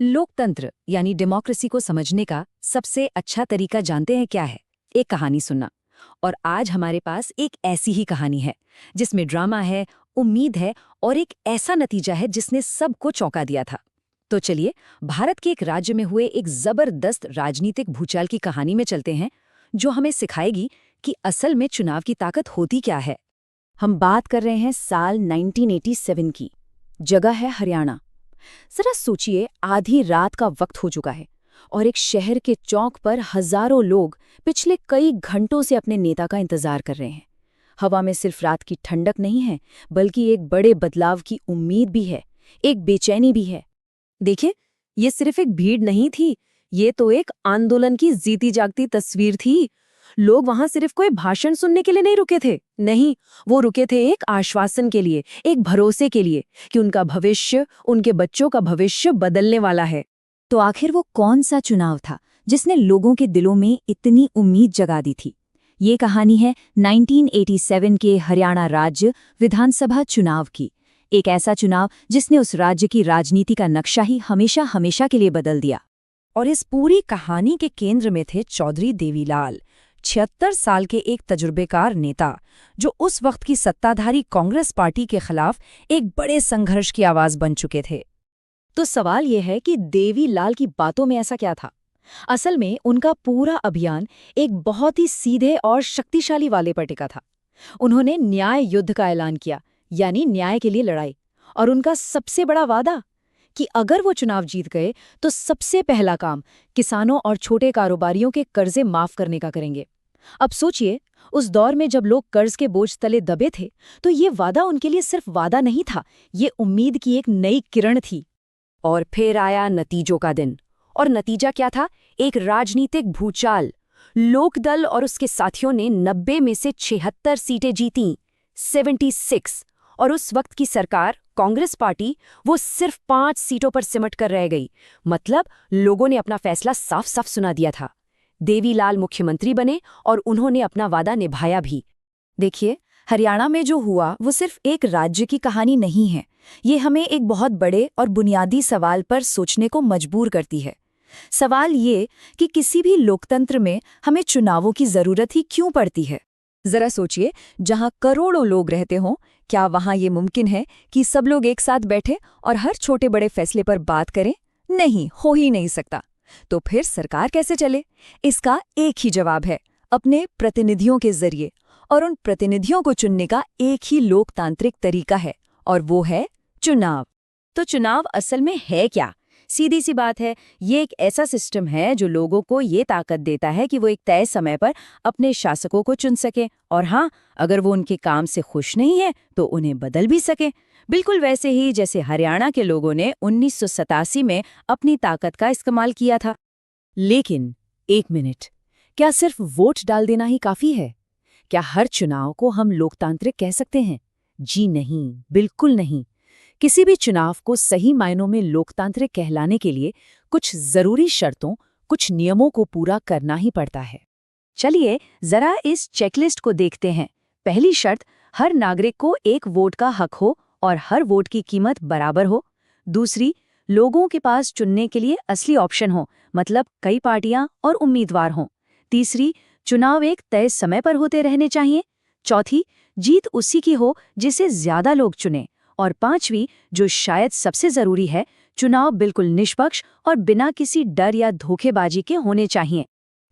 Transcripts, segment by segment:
लोकतंत्र यानी डेमोक्रेसी को समझने का सबसे अच्छा तरीका जानते हैं क्या है? एक कहानी सुनना। और आज हमारे पास एक ऐसी ही कहानी है जिसमें ड्रामा है, उम्मीद है और एक ऐसा नतीजा है जिसने सबको चौंका दिया था। तो चलिए भारत के एक राज्य में हुए एक जबरदस्त राजनीतिक भूचाल की कहानी में चलते हैं, जो हमें सिखाएगी कि असल में चुनाव की ताकत होती क्या है। हम बात कर रहे हैं साल 1987 की। जगह है हरियाणा। जरा सोचिए, आधी रात का वक्त हो चुका है और एक शहर के चौक पर हजारों लोग पिछले कई घंटों से अपने नेता का इंतजार कर रहे हैं। हवा में सिर्फ रात की ठंडक नहीं है, बल्कि एक बड़े बदलाव की उम्मीद भी है, एक बेचैनी भी है। देखिए, ये सिर्फ एक भीड़ नहीं थी, ये तो एक आंदोलन की जीती जागती तस्वीर थी। लोग वहां सिर्फ कोई भाषण सुनने के लिए नहीं रुके थे, नहीं, वो रुके थे एक आश्वासन के लिए, एक भरोसे के लिए कि उनका भविष्य, उनके बच्चों का भविष्य बदलने वाला है। तो आखिर वो कौन सा चुनाव था जिसने लोगों के दिलों में इतनी उम्मीद जगा दी थी? ये कहानी है 1987 के हरियाणा राज्य विधानसभा चुनाव की। एक ऐसा चुनाव जिसने उस राज्य की राजनीति का नक्शा ही हमेशा हमेशा के लिए बदल दिया। और इस पूरी कहानी के केंद्र में थे चौधरी देवीलाल, 76 साल के एक तजुर्बेकार नेता, जो उस वक्त की सत्ताधारी कांग्रेस पार्टी के खिलाफ एक बड़े संघर्ष की आवाज बन चुके थे। तो सवाल यह है कि देवीलाल की बातों में ऐसा क्या था? असल में उनका पूरा अभियान एक बहुत ही सीधे और शक्तिशाली वाले पर टिका था। उन्होंने न्याय युद्ध का ऐलान किया, यानी न्याय के लिए लड़ाई। और उनका सबसे बड़ा वादा कि अगर वो चुनाव जीत गए तो सबसे पहला काम किसानों और छोटे कारोबारियों के कर्जे माफ करने का करेंगे। अब सोचिए, उस दौर में जब लोग कर्ज के बोझ तले दबे थे, तो ये वादा उनके लिए सिर्फ वादा नहीं था, ये उम्मीद की एक नई किरण थी। और फिर आया नतीजों का दिन। और नतीजा क्या था? एक राजनीतिक भूचाल। लोकदल और उसके साथियों ने 90 में से 76 सीटें जीतीं, 76। और उस वक्त की सरकार, कांग्रेस पार्टी, वो सिर्फ 5 सीटों पर सिमट कर रह गई। मतलब लोगों ने अपना फैसला साफ साफ सुना दिया था। देवीलाल मुख्यमंत्री बने और उन्होंने अपना वादा निभाया भी। देखिए, हरियाणा में जो हुआ वो सिर्फ एक राज्य की कहानी नहीं है, ये हमें एक बहुत बड़े और बुनियादी सवाल पर सोचने को मजबूर करती है। सवाल ये कि किसी भी लोकतंत्र में हमें चुनावों की जरूरत ही क्यों पड़ती है? जरा सोचिए, जहां करोड़ों लोग रहते हों, क्या वहां ये मुमकिन है कि सब लोग एक साथ बैठे और हर छोटे बड़े फैसले पर बात करें? नहीं, हो ही नहीं सकता। तो फिर सरकार कैसे चले? इसका एक ही जवाब है, अपने प्रतिनिधियों के जरिए। और उन प्रतिनिधियों को चुनने का एक ही लोकतांत्रिक तरीका है, और वो है चुनाव। तो चुनाव असल में है क्या? सीधी सी बात है, ये एक ऐसा सिस्टम है जो लोगों को ये ताकत देता है कि वो एक तय समय पर अपने शासकों को चुन सके, और हाँ, अगर वो उनके काम से खुश नहीं है तो उन्हें बदल भी सके। बिल्कुल वैसे ही जैसे हरियाणा के लोगों ने 1987 में अपनी ताकत का इस्तेमाल किया था। लेकिन एक मिनट, क्या सिर्फ वोट डाल देना ही काफी है? क्या हर चुनाव को हम लोकतांत्रिक कह सकते हैं? जी नहीं, बिल्कुल नहीं। किसी भी चुनाव को सही मायनों में लोकतांत्रिक कहलाने के लिए कुछ जरूरी शर्तों, कुछ नियमों को पूरा करना ही पड़ता है। चलिए जरा इस चेकलिस्ट को देखते हैं। पहली शर्त, हर नागरिक को एक वोट का हक हो और हर वोट की कीमत बराबर हो। दूसरी, लोगों के पास चुनने के लिए असली ऑप्शन हो, मतलब कई पार्टियां और उम्मीदवार हों। तीसरी, चुनाव एक तय समय पर होते रहने चाहिए। चौथी, जीत उसी की हो जिसे ज्यादा लोग चुने। और पांचवी, जो शायद सबसे जरूरी है, चुनाव बिल्कुल निष्पक्ष और बिना किसी डर या धोखेबाजी के होने चाहिए।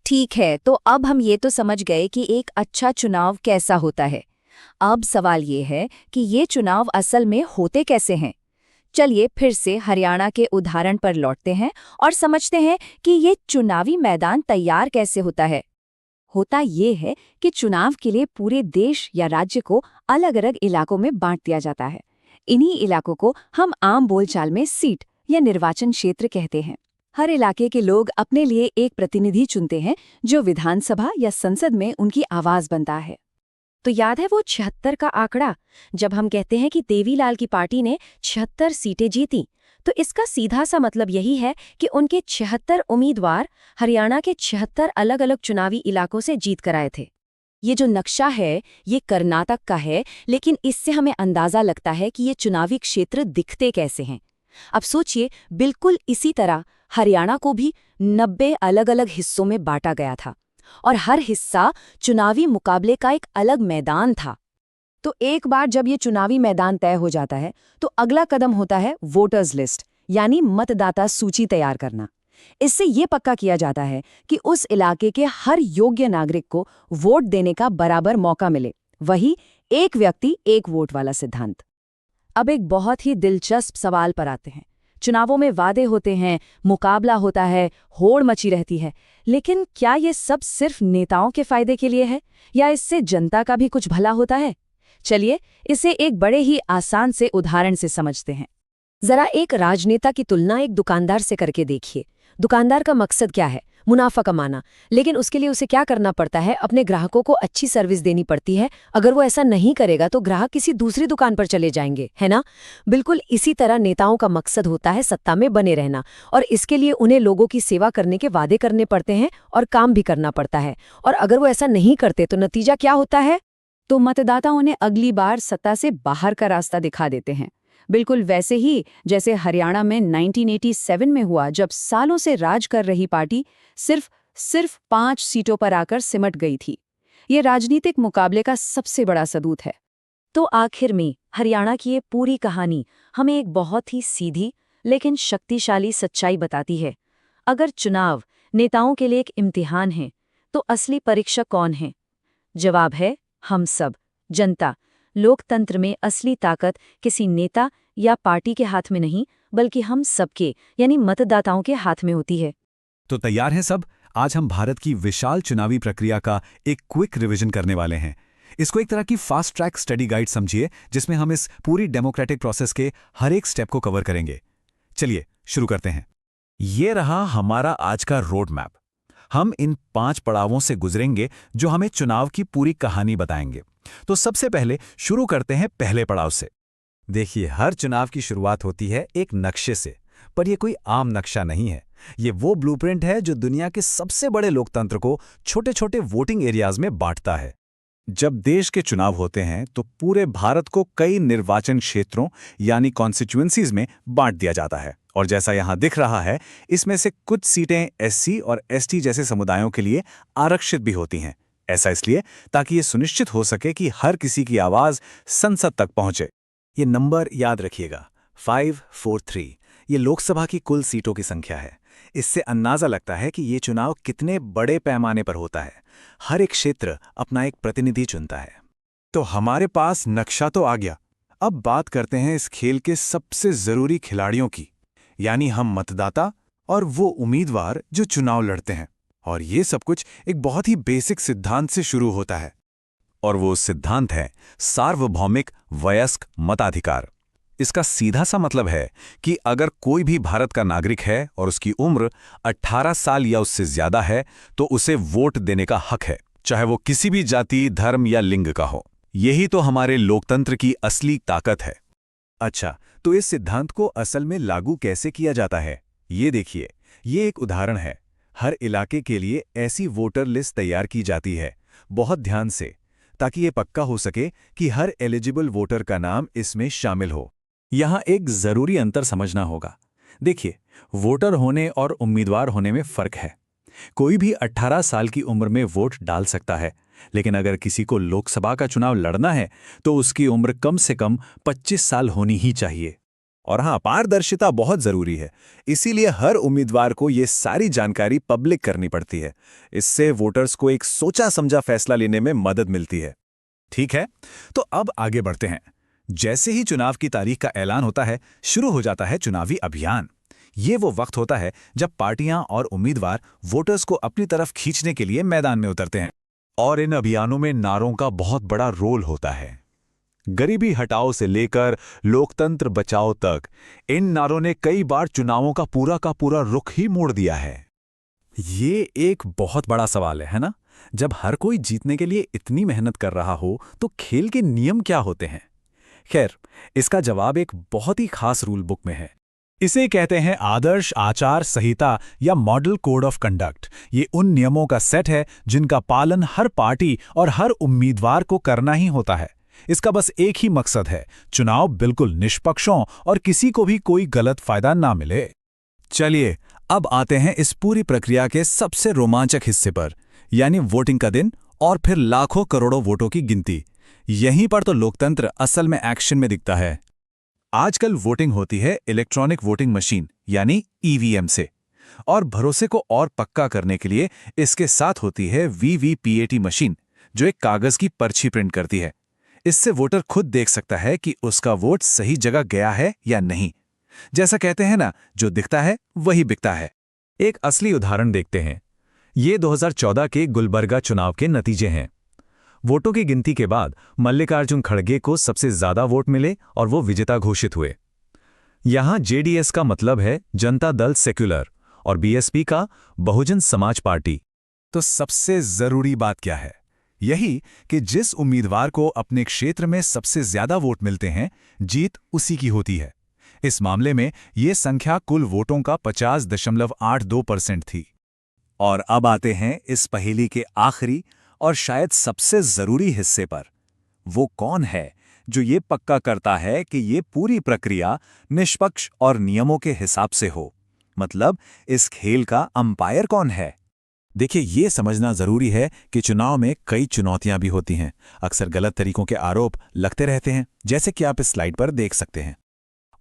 ठीक है, तो अब हम ये तो समझ गए कि एक अच्छा चुनाव कैसा होता है। अब सवाल ये है कि ये चुनाव असल में होते कैसे हैं। चलिए फिर से हरियाणा के उदाहरण पर लौटते हैं और समझते हैं कि ये चुनावी मैदान तैयार कैसे होता है। होता ये है कि चुनाव के लिए पूरे देश या राज्य को अलग अलग इलाकों में बांट दिया जाता है। इन्हीं इलाकों को हम आम बोलचाल में सीट या निर्वाचन क्षेत्र कहते हैं। हर इलाके के लोग अपने लिए एक प्रतिनिधि चुनते हैं, जो विधानसभा या संसद में उनकी आवाज बनता है। तो याद है वो 76 का आंकड़ा? जब हम कहते हैं कि देवीलाल की पार्टी ने 76 सीटें जीती, तो इसका सीधा सा मतलब यही है कि उनके 76 उम्मीदवार हरियाणा के 76 अलग अलग चुनावी इलाकों से जीत कर आए थे। ये जो नक्शा है, ये कर्नाटक का है, लेकिन इससे हमें अंदाजा लगता है कि ये चुनावी क्षेत्र दिखते कैसे हैं। अब सोचिए, बिल्कुल इसी तरह हरियाणा को भी 90 अलग-अलग हिस्सों में बांटा गया था और हर हिस्सा चुनावी मुकाबले का एक अलग मैदान था। तो एक बार जब ये चुनावी मैदान तय हो जाता है, तो अगला कदम होता है वोटर्स लिस्ट, यानी मतदाता सूची तैयार करना। इससे ये पक्का किया जाता है कि उस इलाके के हर योग्य नागरिक को वोट देने का बराबर मौका मिले, वही एक व्यक्ति एक वोट वाला सिद्धांत। अब एक बहुत ही दिलचस्प सवाल पर आते हैं। चुनावों में वादे होते हैं, मुकाबला होता है, होड़ मची रहती है, लेकिन क्या ये सब सिर्फ नेताओं के फायदे के लिए है या इससे जनता का भी कुछ भला होता है? चलिए इसे एक बड़े ही आसान से उदाहरण से समझते हैं। जरा एक राजनेता की तुलना एक दुकानदार से करके देखिए। दुकानदार का मकसद क्या है? मुनाफा कमाना। लेकिन उसके लिए उसे क्या करना पड़ता है? अपने ग्राहकों को अच्छी सर्विस देनी पड़ती है। अगर वो ऐसा नहीं करेगा तो ग्राहक किसी दूसरी दुकान पर चले जाएंगे, है ना? बिल्कुल इसी तरह नेताओं का मकसद होता है सत्ता में बने रहना, और इसके लिए उन्हें लोगों की सेवा करने के वादे करने पड़ते हैं और काम भी करना पड़ता है। और अगर वो ऐसा नहीं करते तो नतीजा क्या होता है? तो मतदाता उन्हें अगली बार सत्ता से बाहर का रास्ता दिखा देते हैं। बिल्कुल वैसे ही जैसे हरियाणा में 1987 में हुआ, जब सालों से राज कर रही पार्टी सिर्फ 5 सीटों पर आकर सिमट गई थी। ये राजनीतिक मुकाबले का सबसे बड़ा सबूत है। तो आखिर में हरियाणा की ये पूरी कहानी हमें एक बहुत ही सीधी लेकिन शक्तिशाली सच्चाई बताती है। अगर चुनाव नेताओं के लिए एक इम्तिहान है, तो असली परीक्षक कौन है? जवाब है हम सब, जनता। लोकतंत्र में असली ताकत किसी नेता या पार्टी के हाथ में नहीं, बल्कि हम सबके यानी मतदाताओं के हाथ में होती है। तो तैयार हैं सब? आज हम भारत की विशाल चुनावी प्रक्रिया का एक क्विक रिवीजन करने वाले हैं। इसको एक तरह की फास्ट ट्रैक स्टडी गाइड समझिए, जिसमें हम इस पूरी डेमोक्रेटिक प्रोसेस के हर एक स्टेप को कवर करेंगे। चलिए शुरू करते हैं। ये रहा हमारा आज का रोड मैप। हम इन 5 पड़ावों से गुजरेंगे जो हमें चुनाव की पूरी कहानी बताएंगे। तो सबसे पहले शुरू करते हैं पहले पड़ाव से। देखिए, हर चुनाव की शुरुआत होती है एक नक्शे से, पर यह कोई आम नक्शा नहीं है। ये वो ब्लूप्रिंट है जो दुनिया के सबसे बड़े लोकतंत्र को छोटे छोटे वोटिंग एरियाज में बांटता है। जब देश के चुनाव होते हैं तो पूरे भारत को कई निर्वाचन क्षेत्रों यानी कॉन्स्टिट्यूएंसीज में बांट दिया जाता है, और जैसा यहां दिख रहा है, इसमें से कुछ सीटें एससी और एसटी जैसे समुदायों के लिए आरक्षित भी होती हैं। ऐसा इसलिए ताकि ये सुनिश्चित हो सके कि हर किसी की आवाज संसद तक पहुंचे। ये नंबर याद रखिएगा, 543। ये लोकसभा की कुल सीटों की संख्या है। इससे अंदाजा लगता है कि ये चुनाव कितने बड़े पैमाने पर होता है। हर एक क्षेत्र अपना एक प्रतिनिधि चुनता है। तो हमारे पास नक्शा तो आ गया। अब बात करते हैं इस खेल के सबसे जरूरी खिलाड़ियों की, यानी हम मतदाता और वो उम्मीदवार जो चुनाव लड़ते हैं। और ये सब कुछ एक बहुत ही बेसिक सिद्धांत से शुरू होता है, और वो सिद्धांत है सार्वभौमिक वयस्क मताधिकार। इसका सीधा सा मतलब है कि अगर कोई भी भारत का नागरिक है और उसकी उम्र 18 साल या उससे ज्यादा है, तो उसे वोट देने का हक है, चाहे वो किसी भी जाति, धर्म या लिंग का हो। यही तो हमारे लोकतंत्र की असली ताकत है। अच्छा, तो इस सिद्धांत को असल में लागू कैसे किया जाता है? ये देखिए, ये एक उदाहरण है। हर इलाके के लिए ऐसी वोटर लिस्ट तैयार की जाती है, बहुत ध्यान से, ताकि ये पक्का हो सके कि हर एलिजिबल वोटर का नाम इसमें शामिल हो। यहाँ एक जरूरी अंतर समझना होगा। देखिए, वोटर होने और उम्मीदवार होने में फर्क है। कोई भी 18 साल की उम्र में वोट डाल सकता है, लेकिन अगर किसी को लोकसभा का चुनाव लड़ना है तो उसकी उम्र कम से कम 25 साल होनी ही चाहिए। और हाँ, पारदर्शिता बहुत जरूरी है, इसीलिए हर उम्मीदवार को ये सारी जानकारी पब्लिक करनी पड़ती है। इससे वोटर्स को एक सोचा समझा फैसला लेने में मदद मिलती है। ठीक है, तो अब आगे बढ़ते हैं। जैसे ही चुनाव की तारीख का ऐलान होता है, शुरू हो जाता है चुनावी अभियान। ये वो वक्त होता है जब पार्टियां और उम्मीदवार वोटर्स को अपनी तरफ खींचने के लिए मैदान में उतरते हैं। और इन अभियानों में नारों का बहुत बड़ा रोल होता है। गरीबी हटाओ से लेकर लोकतंत्र बचाओ तक इन नारों ने कई बार चुनावों का पूरा रुख ही मोड़ दिया है। ये एक बहुत बड़ा सवाल है ना? जब हर कोई जीतने के लिए इतनी मेहनत कर रहा हो, तो खेल के नियम क्या होते हैं? खैर, इसका जवाब एक बहुत ही खास रूल बुक में है। इसे कहते हैं आदर्श आचार संहिता या मॉडल कोड ऑफ कंडक्ट। ये उन नियमों का सेट है जिनका पालन हर पार्टी और हर उम्मीदवार को करना ही होता है। इसका बस एक ही मकसद है, चुनाव बिल्कुल निष्पक्षों और किसी को भी कोई गलत फायदा ना मिले। चलिए अब आते हैं इस पूरी प्रक्रिया के सबसे रोमांचक हिस्से पर, यानी वोटिंग का दिन और फिर लाखों करोड़ों वोटों की गिनती। यहीं पर तो लोकतंत्र असल में एक्शन में दिखता है। आजकल वोटिंग होती है इलेक्ट्रॉनिक वोटिंग मशीन यानी ईवीएम से, और भरोसे को और पक्का करने के लिए इसके साथ होती है वीवीपीएटी मशीन, जो एक कागज की पर्ची प्रिंट करती है। इससे वोटर खुद देख सकता है कि उसका वोट सही जगह गया है या नहीं। जैसा कहते हैं ना, जो दिखता है वही बिकता है। एक असली उदाहरण देखते हैं। ये 2014 के गुलबर्गा चुनाव के नतीजे हैं। वोटों की गिनती के बाद मल्लिकार्जुन खड़गे को सबसे ज्यादा वोट मिले और वो विजेता घोषित हुए। यहां जेडीएस का मतलब है जनता दल सेक्युलर और बीएसपी का बहुजन समाज पार्टी। तो सबसे जरूरी बात क्या है? यही कि जिस उम्मीदवार को अपने क्षेत्र में सबसे ज्यादा वोट मिलते हैं, जीत उसी की होती है। इस मामले में ये संख्या कुल वोटों का 50.82% थी। और अब आते हैं इस पहेली के आखिरी और शायद सबसे जरूरी हिस्से पर। वो कौन है जो ये पक्का करता है कि ये पूरी प्रक्रिया निष्पक्ष और नियमों के हिसाब से हो? मतलब इस खेल का अंपायर कौन है? देखिए, ये समझना जरूरी है कि चुनाव में कई चुनौतियां भी होती हैं। अक्सर गलत तरीकों के आरोप लगते रहते हैं, जैसे कि आप इस स्लाइड पर देख सकते हैं।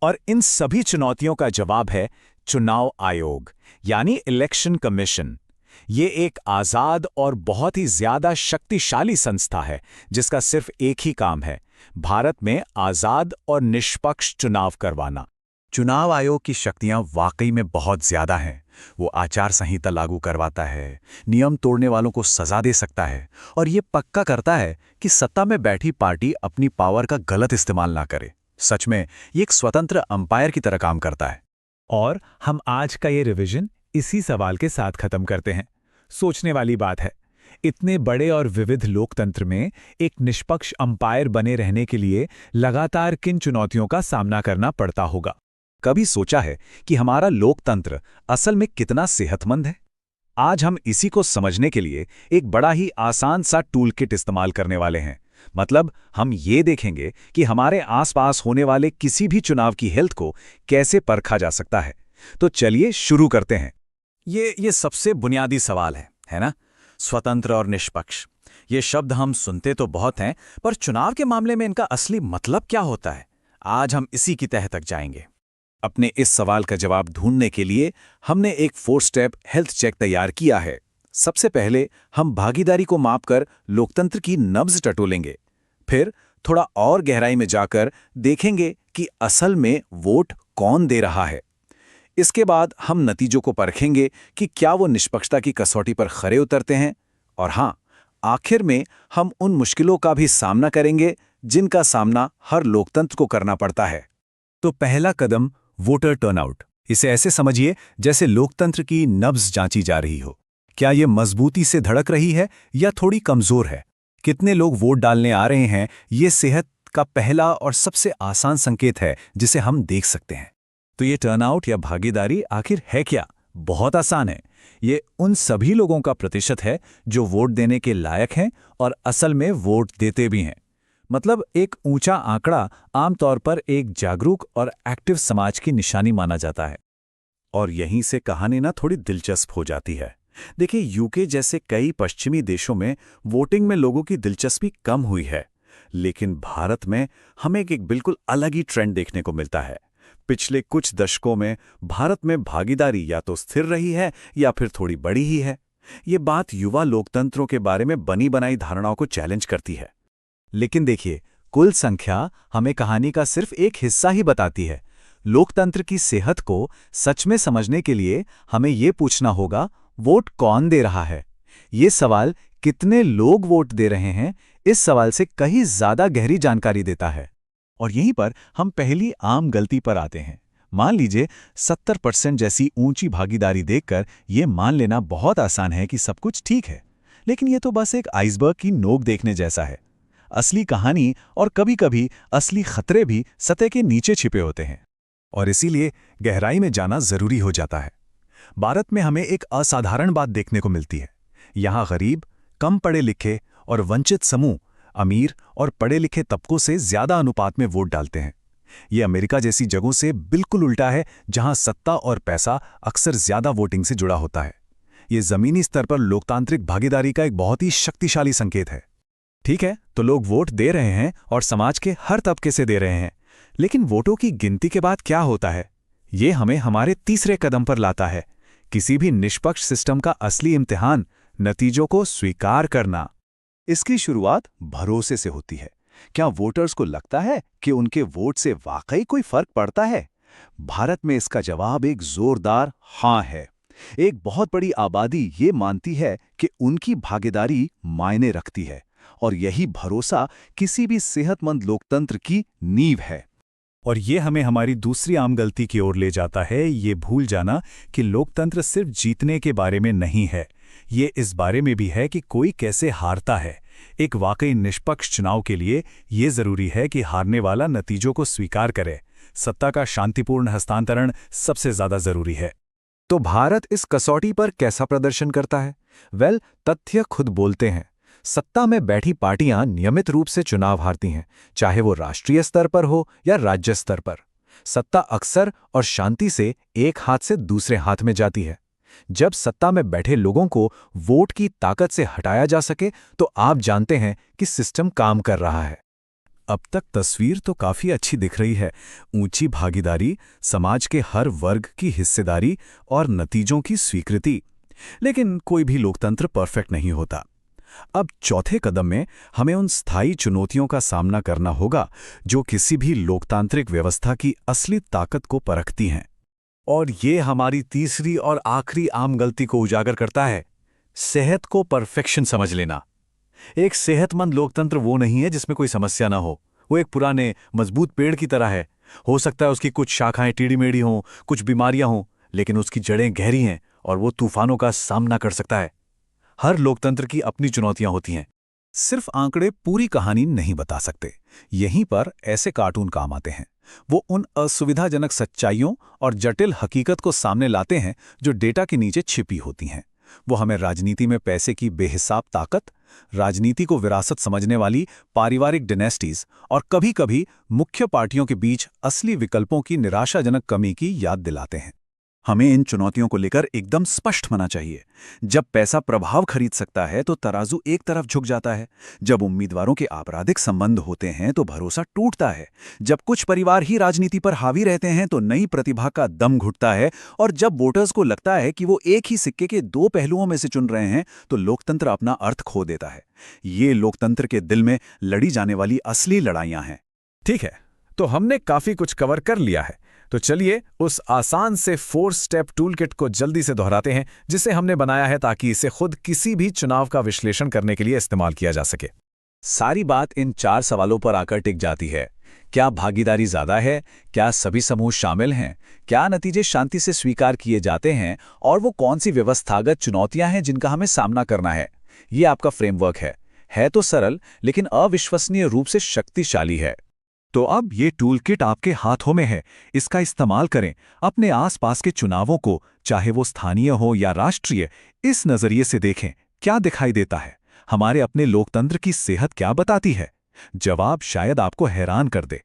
और इन सभी चुनौतियों का जवाब है चुनाव आयोग, यानी इलेक्शन कमीशन। ये एक आजाद और बहुत ही ज्यादा शक्तिशाली संस्था है, जिसका सिर्फ एक ही काम है, भारत में आजाद और निष्पक्ष चुनाव करवाना। चुनाव आयोग की शक्तियां वाकई में बहुत ज्यादा हैं। वो आचार संहिता लागू करवाता है, नियम तोड़ने वालों को सजा दे सकता है, और ये पक्का करता है कि सत्ता में बैठी पार्टी अपनी पावर का गलत इस्तेमाल ना करे। सच में ये एक स्वतंत्र अंपायर की तरह काम करता है। और हम आज का ये रिवीजन इसी सवाल के साथ खत्म करते हैं। सोचने वाली बात है, इतने बड़े और विविध लोकतंत्र में एक निष्पक्ष अंपायर बने रहने के लिए लगातार किन चुनौतियों का सामना करना पड़ता होगा? कभी सोचा है कि हमारा लोकतंत्र असल में कितना सेहतमंद है? आज हम इसी को समझने के लिए एक बड़ा ही आसान सा टूल किट इस्तेमाल करने वाले हैं। मतलब हम ये देखेंगे कि हमारे आसपास होने वाले किसी भी चुनाव की हेल्थ को कैसे परखा जा सकता है। तो चलिए शुरू करते हैं। ये सबसे बुनियादी सवाल है ना? स्वतंत्र और निष्पक्ष। ये शब्द हम सुनते तो बहुत हैं, पर चुनाव के मामले में इनका असली मतलब क्या होता है? आज हम इसी की तह तक जाएंगे। अपने इस सवाल का जवाब ढूंढने के लिए हमने एक 4 स्टेप हेल्थ चेक तैयार किया है। सबसे पहले हम भागीदारी को मापकर लोकतंत्र की नब्ज टटोलेंगे। फिर थोड़ा और गहराई में जाकर देखेंगे कि असल में वोट कौन दे रहा है। इसके बाद हम नतीजों को परखेंगे कि क्या वो निष्पक्षता की कसौटी पर खरे उतरते हैं। और हाँ, आखिर में हम उन मुश्किलों का भी सामना करेंगे जिनका सामना हर लोकतंत्र को करना पड़ता है। तो पहला कदम, वोटर टर्नआउट। इसे ऐसे समझिए जैसे लोकतंत्र की नब्ज जांची जा रही हो। क्या ये मजबूती से धड़क रही है या थोड़ी कमजोर है? कितने लोग वोट डालने आ रहे हैं, ये सेहत का पहला और सबसे आसान संकेत है जिसे हम देख सकते हैं। तो ये टर्नआउट या भागीदारी आखिर है क्या? बहुत आसान है। ये उन सभी लोगों का प्रतिशत है जो वोट देने के लायक हैं और असल में वोट देते भी हैं। मतलब एक ऊंचा आंकड़ा आमतौर पर एक जागरूक और एक्टिव समाज की निशानी माना जाता है। और यहीं से कहानी ना थोड़ी दिलचस्प हो जाती है। देखिए, यूके जैसे कई पश्चिमी देशों में वोटिंग में लोगों की दिलचस्पी कम हुई है, लेकिन भारत में हमें एक बिल्कुल अलग ही ट्रेंड देखने को मिलता है। पिछले कुछ दशकों में भारत में भागीदारी या तो स्थिर रही है या फिर थोड़ी बढ़ी ही है। ये बात युवा लोकतंत्रों के बारे में बनी बनाई धारणाओं को चैलेंज करती है। लेकिन देखिए, कुल संख्या हमें कहानी का सिर्फ एक हिस्सा ही बताती है। लोकतंत्र की सेहत को सच में समझने के लिए हमें ये पूछना होगा, वोट कौन दे रहा है? ये सवाल कितने लोग वोट दे रहे हैं, इस सवाल से कहीं ज्यादा गहरी जानकारी देता है। और यहीं पर हम पहली आम गलती पर आते हैं। मान लीजिए 70% जैसी ऊंची भागीदारी देखकर यह मान लेना बहुत आसान है कि सब कुछ ठीक है। लेकिन यह तो बस एक आइसबर्ग की नोक देखने जैसा है। असली कहानी और कभी-कभी असली खतरे भी सतह के नीचे छिपे होते हैं, और इसीलिए गहराई में जाना जरूरी हो जाता है। भारत में हमें एक असाधारण बात देखने को मिलती है। यहाँ गरीब, कम पढ़े लिखे और वंचित समूह अमीर और पढ़े लिखे तबकों से ज्यादा अनुपात में वोट डालते हैं। ये अमेरिका जैसी जगहों से बिल्कुल उल्टा है, जहां सत्ता और पैसा अक्सर ज्यादा वोटिंग से जुड़ा होता है। ये जमीनी स्तर पर लोकतांत्रिक भागीदारी का एक बहुत ही शक्तिशाली संकेत है। ठीक है, तो लोग वोट दे रहे हैं और समाज के हर तबके से दे रहे हैं, लेकिन वोटों की गिनती के बाद क्या होता है? ये हमें हमारे तीसरे कदम पर लाता है, किसी भी निष्पक्ष सिस्टम का असली इम्तिहान, नतीजों को स्वीकार करना। इसकी शुरुआत भरोसे से होती है। क्या वोटर्स को लगता है कि उनके वोट से वाकई कोई फर्क पड़ता है? भारत में इसका जवाब एक जोरदार हाँ है। एक बहुत बड़ी आबादी ये मानती है कि उनकी भागीदारी मायने रखती है, और यही भरोसा किसी भी सेहतमंद लोकतंत्र की नींव है। और ये हमें हमारी दूसरी आम गलती की ओर ले जाता है, ये भूल जाना कि लोकतंत्र सिर्फ जीतने के बारे में नहीं है। ये इस बारे में भी है कि कोई कैसे हारता है। एक वाकई निष्पक्ष चुनाव के लिए ये जरूरी है कि हारने वाला नतीजों को स्वीकार करे। सत्ता का शांतिपूर्ण हस्तांतरण सबसे ज्यादा जरूरी है। तो भारत इस कसौटी पर कैसा प्रदर्शन करता है? तथ्य खुद बोलते हैं। सत्ता में बैठी पार्टियां नियमित रूप से चुनाव हारती हैं, चाहे वो राष्ट्रीय स्तर पर हो या राज्य स्तर पर। सत्ता अक्सर और शांति से एक हाथ से दूसरे हाथ में जाती है। जब सत्ता में बैठे लोगों को वोट की ताकत से हटाया जा सके, तो आप जानते हैं कि सिस्टम काम कर रहा है। अब तक तस्वीर तो काफी अच्छी दिख रही है। ऊंची भागीदारी, समाज के हर वर्ग की हिस्सेदारी और नतीजों की स्वीकृति। लेकिन कोई भी लोकतंत्र परफेक्ट नहीं होता। अब चौथे कदम में हमें उन स्थायी चुनौतियों का सामना करना होगा जो किसी भी लोकतांत्रिक व्यवस्था की असली ताकत को परखती हैं। और ये हमारी तीसरी और आखिरी आम गलती को उजागर करता है, सेहत को परफेक्शन समझ लेना। एक सेहतमंद लोकतंत्र वो नहीं है जिसमें कोई समस्या ना हो। वो एक पुराने मजबूत पेड़ की तरह है। हो सकता है उसकी कुछ शाखाएं टेढ़ी मेढ़ी हों, कुछ बीमारियां हों, लेकिन उसकी जड़ें गहरी हैं और वो तूफानों का सामना कर सकता है। हर लोकतंत्र की अपनी चुनौतियां होती हैं। सिर्फ आंकड़े पूरी कहानी नहीं बता सकते। यहीं पर ऐसे कार्टून काम आते हैं। वो उन असुविधाजनक सच्चाइयों और जटिल हकीकत को सामने लाते हैं जो डेटा के नीचे छिपी होती हैं। वो हमें राजनीति में पैसे की बेहिसाब ताकत, राजनीति को विरासत समझने वाली पारिवारिक डायनेस्टीज और कभी-कभी मुख्य पार्टियों के बीच असली विकल्पों की निराशाजनक कमी की याद दिलाते हैं। हमें इन चुनौतियों को लेकर एकदम स्पष्ट होना चाहिए। जब पैसा प्रभाव खरीद सकता है तो तराजू एक तरफ झुक जाता है। जब उम्मीदवारों के आपराधिक संबंध होते हैं तो भरोसा टूटता है। जब कुछ परिवार ही राजनीति पर हावी रहते हैं तो नई प्रतिभा का दम घुटता है। और जब वोटर्स को लगता है कि वो एक ही सिक्के के दो पहलुओं में से चुन रहे हैं तो लोकतंत्र अपना अर्थ खो देता है। ये लोकतंत्र के दिल में लड़ी जाने वाली असली लड़ाइयां हैं। ठीक है, तो हमने काफी कुछ कवर कर लिया है। तो चलिए उस आसान से 4 स्टेप टूलकिट को जल्दी से दोहराते हैं जिसे हमने बनाया है ताकि इसे खुद किसी भी चुनाव का विश्लेषण करने के लिए इस्तेमाल किया जा सके। सारी बात इन 4 सवालों पर आकर टिक जाती है। क्या भागीदारी ज्यादा है? क्या सभी समूह शामिल हैं? क्या नतीजे शांति से स्वीकार किए जाते हैं? और वो कौन सी व्यवस्थागत चुनौतियां हैं जिनका हमें सामना करना है? ये आपका फ्रेमवर्क है तो सरल लेकिन अविश्वसनीय रूप से शक्तिशाली है। तो अब ये टूलकिट आपके हाथों में है। इसका इस्तेमाल करें। अपने आसपास के चुनावों को, चाहे वो स्थानीय हो या राष्ट्रीय, इस नजरिए से देखें। क्या दिखाई देता है? हमारे अपने लोकतंत्र की सेहत क्या बताती है? जवाब शायद आपको हैरान कर दे।